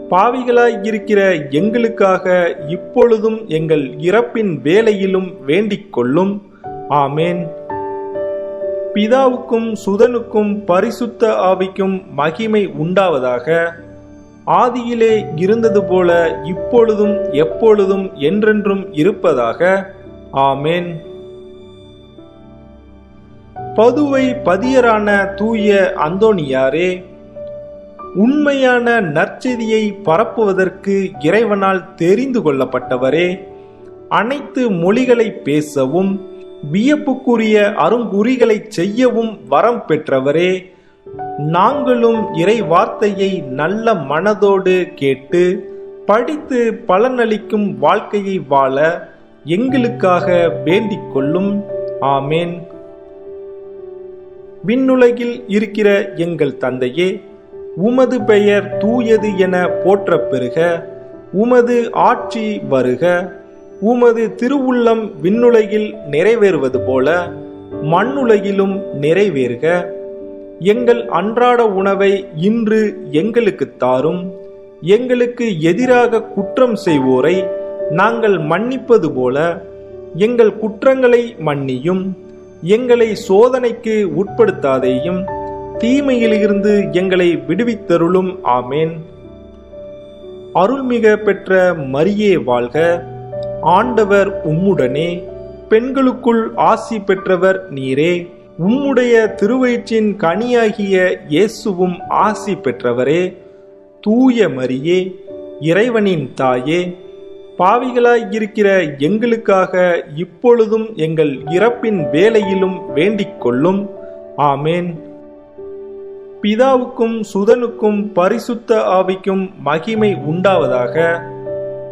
பாவிகளாயிருக்கிற எங்களுக்காக இப்பொழுதும் எங்கள் இறப்பின் வேளையிலும் வேண்டிக் கொள்ளும். ஆமேன். பிதாவுக்கும் சுதனுக்கும் பரிசுத்த ஆவிக்கும் மகிமை உண்டாவதாக. ஆதியிலே இருந்தது போல இப்பொழுதும் எப்பொழுதும் என்றென்றும் இருப்பதாக. ஆமேன். பதுவை பதியரான தூய அந்தோணியாரே, உண்மையான நற்செய்தியை பரப்புவதற்கு இறைவனால் தெரிந்து கொள்ளப்பட்டவரே, அனைத்து மொழிகளை பேசவும் வியப்புக்குரிய அருங்குறிகளை செய்யவும் வரம் பெற்றவரே, நாங்களும் இறை வார்த்தையை நல்ல மனதோடு கேட்டு படித்து பலனளிக்கும் வாழ்க்கையை வாழ எங்களுக்காக வேண்டிக் கொள்ளும். ஆமேன். விண்ணுலகில் இருக்கிற எங்கள் தந்தையே, உமது பெயர் தூயது என போற்றப் பெறுக. உமது ஆட்சி வருக. உமது திருவுள்ளம் விண்ணுலகில் நிறைவேறுவது போல மண்ணுலகிலும் நிறைவேறுக. எங்கள் அன்றாட உணவை இன்று எங்களுக்கு தாரும். எங்களுக்கு எதிராக குற்றம் செய்வோரை நாங்கள் மன்னிப்பது போல எங்கள் குற்றங்களை மன்னியும். எங்களை சோதனைக்கு உட்படுத்தாதேயும், தீமையிலிருந்து எங்களை விடுவித்தருளும். ஆமேன். அருள்மிக பெற்ற மரியே வாழ்க. ஆண்டவர் உம்முடனே, பெண்களுக்குள் ஆசி பெற்றவர் நீரே. உம்முடைய திருவயிற்றின் கனியாகிய இயேசுவும் ஆசி பெற்றவரே. தூய மரியே, இறைவனின் தாயே, பாவிகளாயிருக்கிற எங்களுக்காக இப்பொழுதும் எங்கள் இறப்பின் வேளையிலும் வேண்டிக் கொள்ளும். ஆமேன். பிதாவுக்கும் சுதனுக்கும் பரிசுத்த ஆவிக்கும் மகிமை உண்டாவதாக.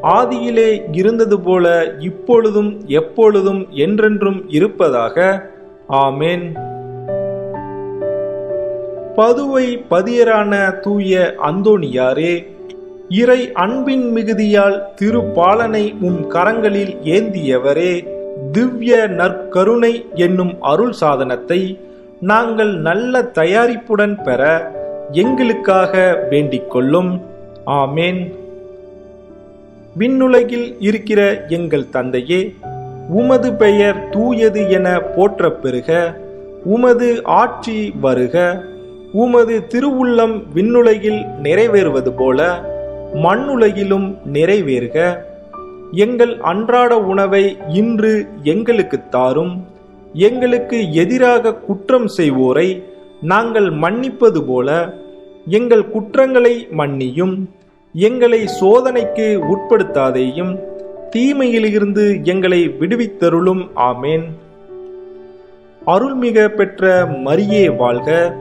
ஆதியிலே இருந்தது போல இப்பொழுதும் எப்பொழுதும் என்றென்றும் இருப்பதாக. ஆமேன். பதுவை பதியரான தூய அந்தோணியாரே, இறை அன்பின் மிகுதியால் திருப்பாலனை உம் கரங்களில் ஏந்தியவரே, திவ்ய நற்கருணை என்னும் அருள் சாதனத்தை நாங்கள் நல்ல தயாரிப்புடன் பெற எங்களுக்காக வேண்டிக் கொள்ளும். ஆமேன். விண்ணுலகில் இருக்கிற எங்கள் தந்தையே, உமது பெயர் தூயது என போற்றப் பெறுக. உமது ஆட்சி வருக. உமது திருவுள்ளம் விண்ணுலகில் நிறைவேறுவது போல மண்ணுலகிலும் நிறைவேறுக. எங்கள் அன்றாட உணவை இன்று எங்களுக்கு தாரும். எங்களுக்கு எதிராக குற்றம் செய்வோரை நாங்கள் மன்னிப்பது போல எங்கள் குற்றங்களை மன்னியும். எங்களை சோதனைக்கு உட்படுத்தாதேயும், தீமையிலிருந்து எங்களை விடுவித்தருளும். ஆமேன். அருள்மிக பெற்ற மரியே வாழ்க.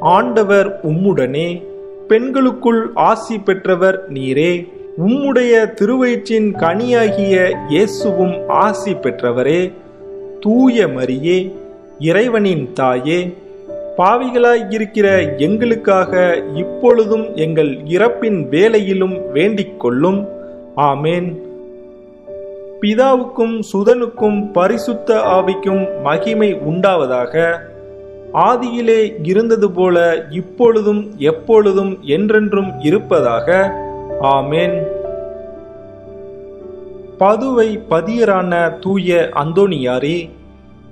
ஆண்டவர் உம்முடனே, பெண்களுக்குள் ஆசி பெற்றவர் நீரே. உம்முடைய திருவயிற்றின் கனியாகிய இயேசுவும் ஆசி பெற்றவரே. தூய மரியே, இறைவனின் தாயே, பாவிகளாயிருக்கிற எங்களுக்காக இப்பொழுதும் எங்கள் இறப்பின் வேளையிலும் வேண்டிக் கொள்ளும். ஆமேன். பிதாவுக்கும் சுதனுக்கும் பரிசுத்த ஆவிக்கும் மகிமை உண்டாவதாக. ஆதியிலே இருந்தது போல இப்பொழுதும் எப்பொழுதும் என்றென்றும் இருப்பதாக. ஆமேன். பதுவை பதியரான தூய அந்தோணியாரே,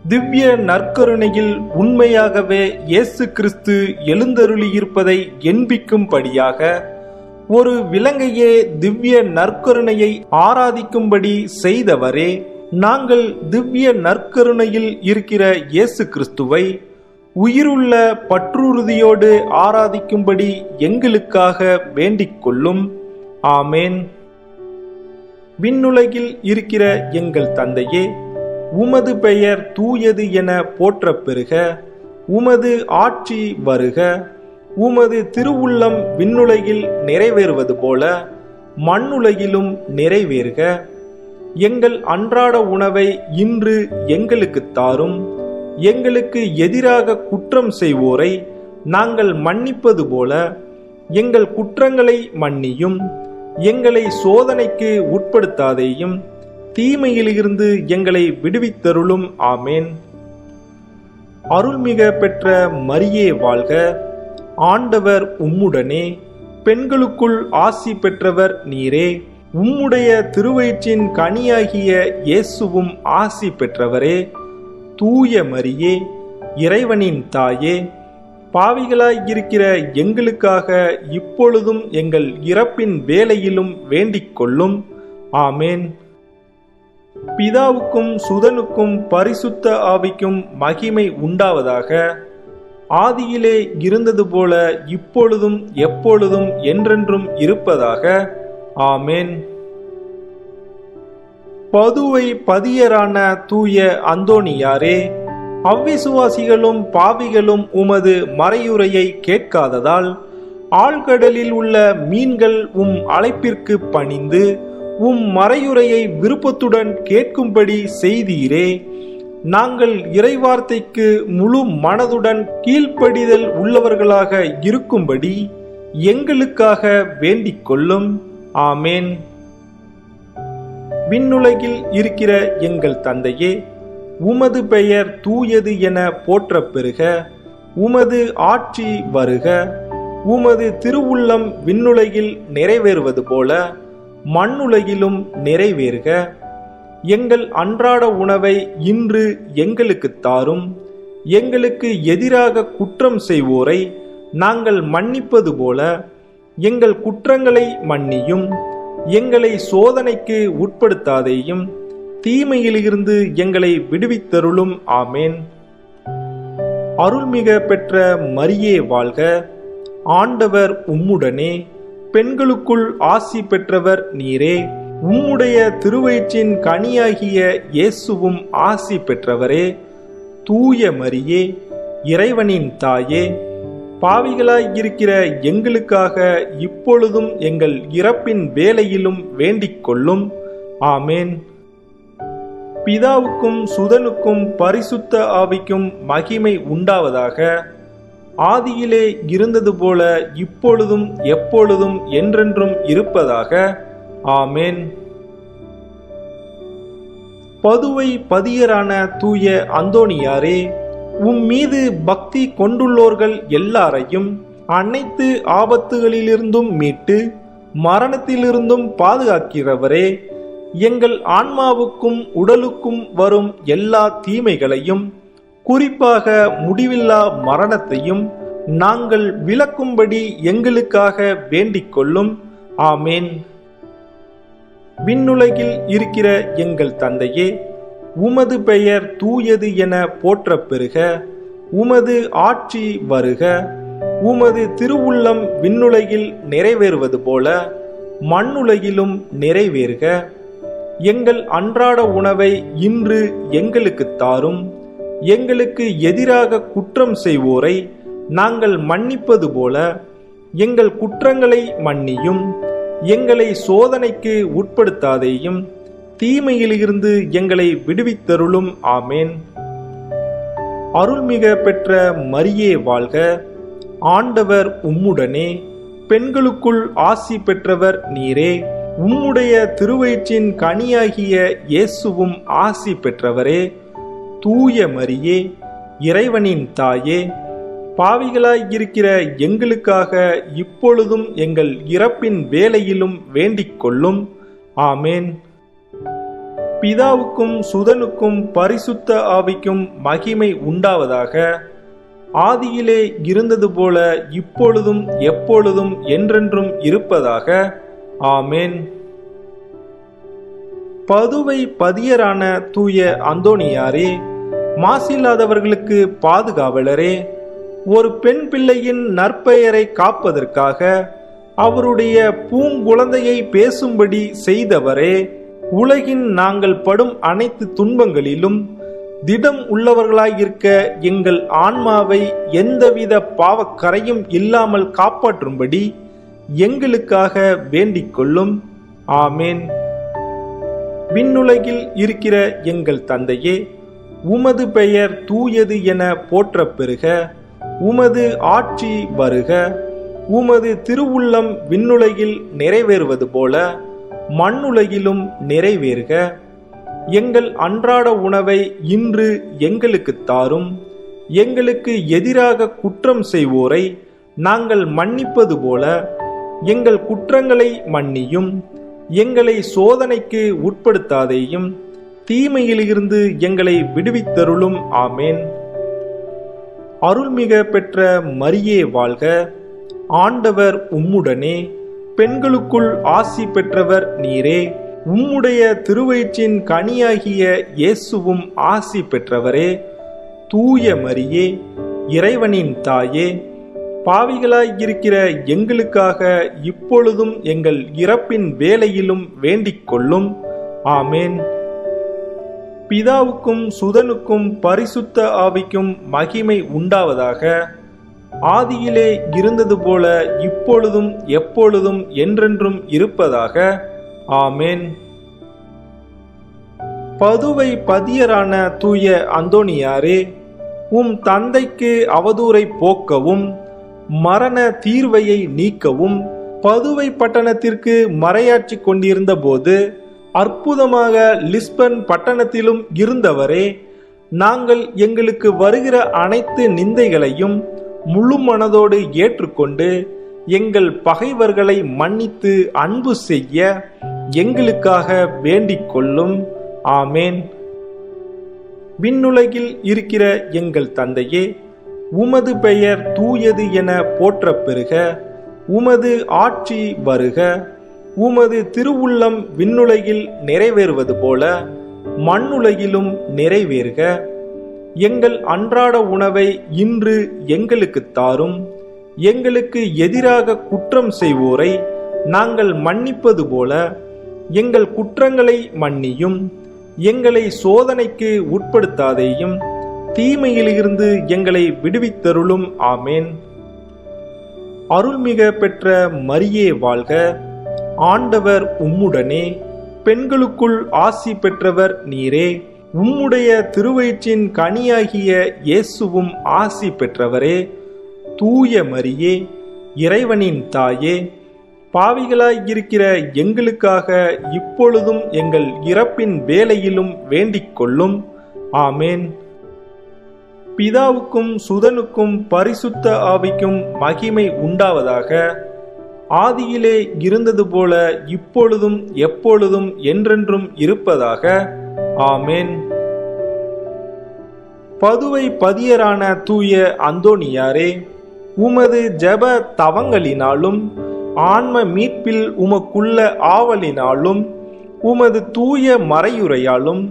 திவ்ய நற்கருணையில் உண்மையாகவே இயேசு கிறிஸ்து எழுந்தருளியிருப்பதை எண்பிக்கும்படியாக ஒரு விலங்கையே திவ்ய நற்கருணையை ஆராதிக்கும்படி செய்தவரே, நாங்கள் திவ்ய நற்கருணையில் இருக்கிற இயேசு கிறிஸ்துவை உயிருள்ள பற்றுறுதியோடு ஆராதிக்கும்படி எங்களுக்காக வேண்டிக் கொள்ளும். ஆமேன். விண்ணுலகில் இருக்கிற எங்கள் தந்தையே, உமது பெயர் தூயது என போற்றப் பெறுக. உமது ஆட்சி வருக. உமது திருவுள்ளம் விண்ணுலகில் நிறைவேறுவது போல மண்ணுலகிலும் நிறைவேறுக. எங்கள் அன்றாட உணவை இன்று எங்களுக்கு தாரும். எங்களுக்கு எதிராக குற்றம் செய்வோரை நாங்கள் மன்னிப்பது போல எங்கள் குற்றங்களை மன்னியும். எங்களை சோதனைக்கு உட்படுத்தாதேயும், தீமையிலிருந்து எங்களை விடுவித்தருளும். ஆமேன். அருள்மிக பெற்ற மரியே வாழ்க. ஆண்டவர் உம்முடனே, பெண்களுக்குள் ஆசி பெற்றவர் நீரே. உம்முடைய திருவயிற்றின் கனியாகிய இயேசுவும் ஆசி பெற்றவரே. தூய மரியே, இறைவனின் தாயே, பாவிகளாயிருக்கிற எங்களுக்காக இப்பொழுதும் எங்கள் இறப்பின் வேளையிலும் வேண்டிக் கொள்ளும். ஆமேன். பிதாவுக்கும் சுதனுக்கும் பரிசுத்த ஆவிக்கும் மகிமை உண்டாவதாக. ஆதியிலே இருந்தது போல இப்பொழுதும் எப்பொழுதும் என்றென்றும் இருப்பதாக. ஆமேன். பதுவை பதியரான தூய அந்தோணியாரே, அவ்விசுவாசிகளும் பாவிகளும் உமது மறையுரையை கேட்காததால் ஆழ்கடலில் உள்ள மீன்கள் உம் அழைப்பிற்கு பணிந்து உம் மறையுரையை விருப்பத்துடன் கேட்கும்படி செய்தீரே. நாங்கள் இறைவார்த்தைக்கு முழு மனதுடன் கீழ்ப்படிதல் உள்ளவர்களாக இருக்கும்படி எங்களுக்காக வேண்டிக் கொள்ளும். ஆமேன். விண்ணுலகில் இருக்கிற எங்கள் தந்தையே, உமது பெயர் தூயது என போற்றப் பெறுக. உமது ஆட்சி வருக. உமது திருவுள்ளம் விண்ணுலகில் நிறைவேறுவது போல மண்ணுலகிலும் நிறைவேறுக. எங்கள் அன்றாட உணவை இன்று எங்களுக்கு தாரும். எங்களுக்கு எதிராக குற்றம் செய்வோரை நாங்கள் மன்னிப்பது போல எங்கள் குற்றங்களை மன்னியும். எங்களை சோதனைக்கு உட்படுத்தாதேயும், தீமையிலிருந்து எங்களை விடுவித்தருளும். ஆமேன். அருள்மிக பெற்ற மரியே வாழ்க. ஆண்டவர் உம்முடனே, பெண்களுக்குள் ஆசி பெற்றவர் நீரே. உம்முடைய திருவயிற்றின் கனியாகிய இயேசுவும் ஆசி பெற்றவரே. தூய மரியே, இறைவனின் தாயே, பாவிகளாயிருக்கிற எங்களுக்காக இப்பொழுதும் எங்கள் இறப்பின் வேளையிலும் வேண்டிக் கொள்ளும். ஆமேன். பிதாவுக்கும் சுதனுக்கும் பரிசுத்த ஆவிக்கும் மகிமை உண்டாவதாக. ஆதியிலே இருந்தது போல இப்பொழுதும் எப்பொழுதும் என்றென்றும் இருப்பதாக. ஆமேன். பதுவை பதியரான தூய அந்தோணியாரே, உம் மீது பக்தி கொண்டுள்ளோர்கள் எல்லாரையும் அனைத்து ஆபத்துகளிலிருந்தும் மீட்டு மரணத்திலிருந்தும் பாதுகாக்கிறவரே, எங்கள் ஆன்மாவுக்கும் உடலுக்கும் வரும் எல்லா தீமைகளையும், குறிப்பாக முடிவில்லா மரணத்தையும் நாங்கள் விலக்கும்படி எங்களுக்காக வேண்டிக் கொள்ளும். ஆமேன். விண்ணுலகில் இருக்கிற எங்கள் தந்தையே, உமது பெயர் தூயது என போற்றப் பெறுக. உமது ஆட்சி வருக. உமது திருவுள்ளம் விண்ணுலகில் நிறைவேறுவது போல மண்ணுலகிலும் நிறைவேறுக. எங்கள் அன்றாட உணவை இன்று எங்களுக்குத் தாரும். எங்களுக்கு எதிராக குற்றம் செய்வோரை நாங்கள் மன்னிப்பது போல எங்கள் குற்றங்களை மன்னியும். எங்களை சோதனைக்கு உட்படுத்தாதேயும், தீமையிலிருந்து எங்களை விடுவித்தருளும். ஆமேன். அருள்மிக பெற்ற மரியே வாழ்க. ஆண்டவர் உம்முடனே, பெண்களுக்குள் ஆசி பெற்றவர் நீரே. உம்முடைய திருவயிற்றின் கனியாகிய இயேசுவும் ஆசி பெற்றவரே. தூய மரியே, இறைவனின் தாயே, பாவிகளாயிருக்கிற எங்களுக்காக இப்பொழுதும் எங்கள் இறப்பின் வேளையிலும் வேண்டிக் கொள்ளும். ஆமேன். பிதாவுக்கும் சுதனுக்கும் பரிசுத்த ஆவிக்கும் மகிமை உண்டாவதாக. ஆதியிலே இருந்தது போல இப்பொழுதும் எப்பொழுதும் என்றென்றும் இருப்பதாக. ஆமேன். பதுவை பதியரான தூய அந்தோணியாரே, மாசில்லாதவர்களுக்கு பாதுகாவலரே, ஒரு பெண் பிள்ளையின் நற்பெயரை காப்பதற்காக அவருடைய பூங்குழந்தையை பேசும்படி செய்தவரே, உலகின் நாங்கள் படும் அனைத்து துன்பங்களிலும் திடம் உள்ளவர்களாயிருக்க எங்கள் ஆன்மாவை எந்தவித பாவக்கரையும் இல்லாமல் காப்பாற்றும்படி எங்களுக்காக வேண்டிக் கொள்ளும். ஆமேன். விண்ணுலகில் இருக்கிற எங்கள் தந்தையே, உமது பெயர் தூயது என போற்றப் பெறுக. உமது ஆட்சி வருக. உமது திருவுள்ளம் விண்ணுலகில் நிறைவேறுவது போல மண்ணுலகிலும் நிறைவேறுக. எங்கள் அன்றாட உணவை இன்று எங்களுக்குத் தாரும். எங்களுக்கு எதிராக குற்றம் செய்வோரை நாங்கள் மன்னிப்பது போல எங்கள் குற்றங்களை மன்னியும். எங்களை சோதனைக்கு உட்படுத்தாதேயும், தீமையிலிருந்து எங்களை விடுவித்தருளும். ஆமேன். அருள்மிக பெற்ற மரியே வாழ்க. ஆண்டவர் உம்முடனே, பெண்களுக்குள் ஆசி பெற்றவர் நீரே. உம்முடைய திருவயிற்றின் கனியாகிய இயேசுவும் ஆசி பெற்றவரே. தூய மரியே, இறைவனின் தாயே, பாவிகளாயிருக்கிற எங்களுக்காக இப்பொழுதும் எங்கள் இறப்பின் வேளையிலும் வேண்டிக் கொள்ளும். ஆமேன். பிதாவுக்கும் சுதனுக்கும் பரிசுத்த ஆவிக்கும் மகிமை உண்டாவதாக. ஆதியிலே இருந்தது போல இப்பொழுதும் எப்பொழுதும் என்றென்றும் இருப்பதாக. ஆமேன். பதுவை பதியரான தூய அந்தோணியாரே, உம் தந்தைக்கு அவதூறை போக்கவும் மரண தீர்வையை நீக்கவும் பதுவை பட்டணத்திற்கு மறையாற்றி கொண்டிருந்த போது அற்புதமாக லிஸ்பன் பட்டணத்திலும் இருந்தவரே, நாங்கள் எங்களுக்கு வருகிற அனைத்து நிந்தைகளையும் முழு மனதோடு ஏற்றுக்கொண்டு எங்கள் பகைவர்களை மன்னித்து அன்பு செய்ய எங்களுக்காக வேண்டிக் கொள்ளும். ஆமேன். விண்ணுலகில் இருக்கிற எங்கள் தந்தையே, உமது பெயர் தூயது என போற்றப் பெறுக. உமது ஆட்சி வருக. உமது திருவுள்ளம் விண்ணுலகில் நிறைவேறுவது போல மண்ணுலகிலும் நிறைவேறுக. எங்கள் அன்றாட உணவை இன்று எங்களுக்குத் தாரும். எங்களுக்கு எதிராக குற்றம் செய்வோரை நாங்கள் மன்னிப்பது போல எங்கள் குற்றங்களை மன்னியும். எங்களை சோதனைக்கு உட்படுத்தாதேயும், தீமையிலிருந்து எங்களை விடுவித்தருளும். ஆமேன். அருள்மிக பெற்ற மரியே வாழ்க. ஆண்டவர் உம்முடனே, பெண்களுக்குள் ஆசி பெற்றவர் நீரே. உம்முடைய திருவயிற்றின் கனியாகிய இயேசுவும் ஆசி பெற்றவரே. தூய மரியே, இறைவனின் தாயே, பாவிகளாயிருக்கிற எங்களுக்காக இப்பொழுதும் எங்கள் இறப்பின் வேளையிலும் வேண்டிக் கொள்ளும். ஆமேன். பிதாவுக்கும் சுதனுக்கும் பரிசுத்த ஆவிக்கும் மகிமை உண்டாவதாக. ஆதியிலே இருந்தது போல இப்பொழுதும் எப்பொழுதும் என்றென்றும் இருப்பதாக. ஆமேன். பதுவை பதியரான தூய அந்தோணியாரே, உமது ஜெப தவங்களினாலும் ஆன்ம மீட்பில் உமக்குள்ள ஆவலினாலும் உமது தூய மறையுரையாலும்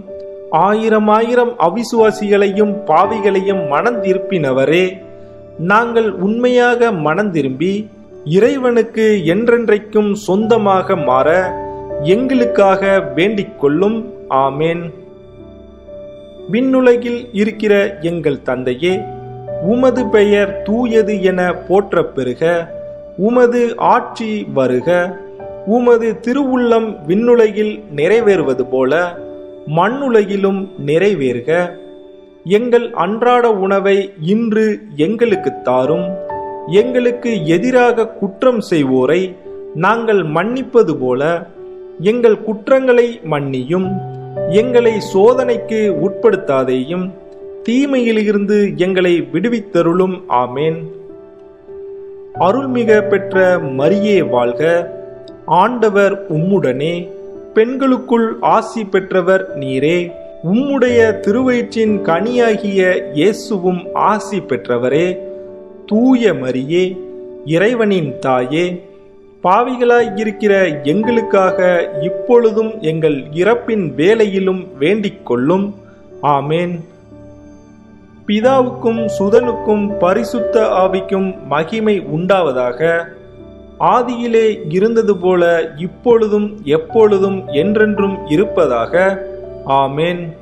ஆயிரம் ஆயிரம் அவிசுவாசிகளையும் பாவிகளையும் மனந்திருப்பினவரே, நாங்கள் உண்மையாக மனந்திரும்பி இறைவனுக்கு என்றென்றைக்கும் சொந்தமாக மாற எங்களுக்காக வேண்டிக் கொள்ளும். ஆமேன். விண்ணுலகில் இருக்கிற எங்கள் தந்தையே, உமது பெயர் தூயது என போற்றப் பெறுக. உமது ஆட்சி வருக. உமது திருவுள்ளம் விண்ணுலகில் நிறைவேறுவது போல மண்ணுலகிலும் நிறைவேறுக. எங்கள் அன்றாட உணவை இன்று எங்களுக்கு தாரும். எங்களுக்கு எதிராக குற்றம் செய்வோரை நாங்கள் மன்னிப்பது போல எங்கள் குற்றங்களை மன்னியும். எங்களை சோதனைக்கு உட்படுத்தாதேயும், தீமையிலிருந்து எங்களை விடுவித்தருளும். ஆமேன். அருள்மிக பெற்ற மரியே வாழ்க. ஆண்டவர் உம்முடனே, பெண்களுக்குள் ஆசி பெற்றவர் நீரே. உம்முடைய திருவயிற்றின் கனியாகிய இயேசுவும் ஆசி பெற்றவரே. தூய மரியே, இறைவனின் தாயே, பாவிகளாயிருக்கிற எங்களுக்காக இப்பொழுதும் எங்கள் இறப்பின் வேளையிலும் வேண்டிக் கொள்ளும். ஆமேன். பிதாவுக்கும் சுதனுக்கும் பரிசுத்த ஆவிக்கும் மகிமை உண்டாவதாக. ஆதியிலே இருந்தது போல இப்பொழுதும் எப்பொழுதும் என்றென்றும் இருப்பதாக. ஆமேன்.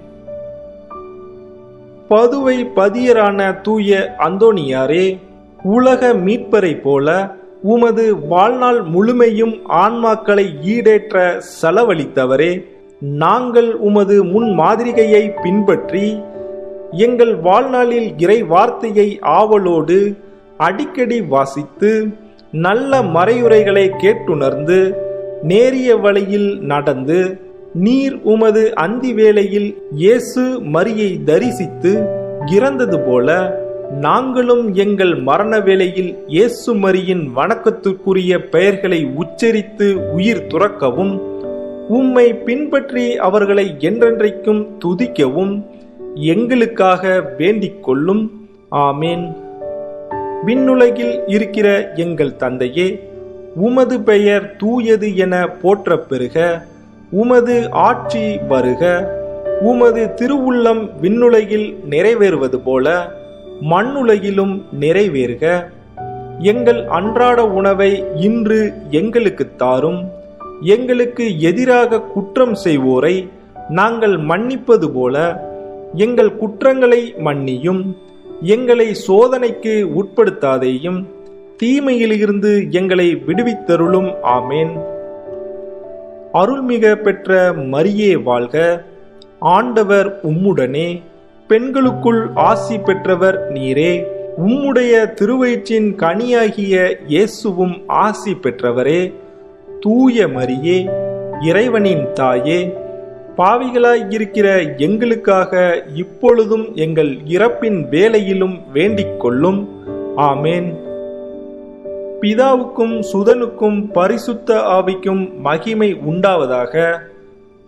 பதுவை பதியரான தூய அந்தோணியாரே, உலக மீட்பரை போல உமது வாழ்நாள் முழுமையும் ஆன்மாக்களை ஈடேற்ற செலவழித்தவரே, நாங்கள் உமது முன்மாதிரிகையை பின்பற்றி எங்கள் வாழ்நாளில் இறை வார்த்தையை ஆவலோடு அடிக்கடி வாசித்து நல்ல மறையுரைகளை கேட்டுணர்ந்து நேரிய வழியில் நடந்து நீர் உமது அந்தி வேளையில் இயேசு மரியை தரிசித்து இறந்தது போல நாங்களும் எங்கள் மரண வேளையில் இயேசு மரியின் வணக்கத்துக்குரிய பெயர்களை உச்சரித்து உயிர் துறக்கவும் உம்மை பின்பற்றி அவர்களை என்றென்றைக்கும் துதிக்கவும் எங்களுக்காக வேண்டிக் கொள்ளும். ஆமேன். விண்ணுலகில் இருக்கிற எங்கள் தந்தையே, உமது பெயர் தூயது என போற்றப் பெறுக. உமது ஆட்சி வருக. உமது திருவுள்ளம் விண்ணுலகில் நிறைவேறுவது போல மண்ணுலகிலும் நிறைவேறுக. எங்கள் அன்றாட உணவை இன்று எங்களுக்கு தாரும். எங்களுக்கு எதிராக குற்றம் செய்வோரை நாங்கள் மன்னிப்பது போல எங்கள் குற்றங்களை மன்னியும். எங்களை சோதனைக்கு உட்படுத்தாதேயும், தீமையிலிருந்து எங்களை விடுவித்தருளும். ஆமேன். அருள்மிக பெற்ற மரியே வாழ்க. ஆண்டவர் உம்முடனே, பெண்களுக்குள் ஆசி பெற்றவர் நீரே. உம்முடைய திருவயிற்றின் கனியாகிய இயேசுவும் ஆசி பெற்றவரே. தூய மரியே, இறைவனின் தாயே, பாவிகளாயிருக்கிற எங்களுக்காக இப்பொழுதும் எங்கள் இறப்பின் வேளையிலும் வேண்டிக் கொள்ளும். ஆமேன். பிதாவுக்கும் சுதனுக்கும் பரிசுத்த ஆவிக்கும் மகிமை உண்டாவதாக.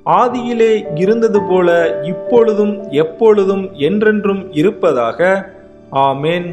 ஆதியிலே இருந்தது போல இப்பொழுதும் எப்பொழுதும் என்றென்றும் இருப்பதாக. ஆமேன்.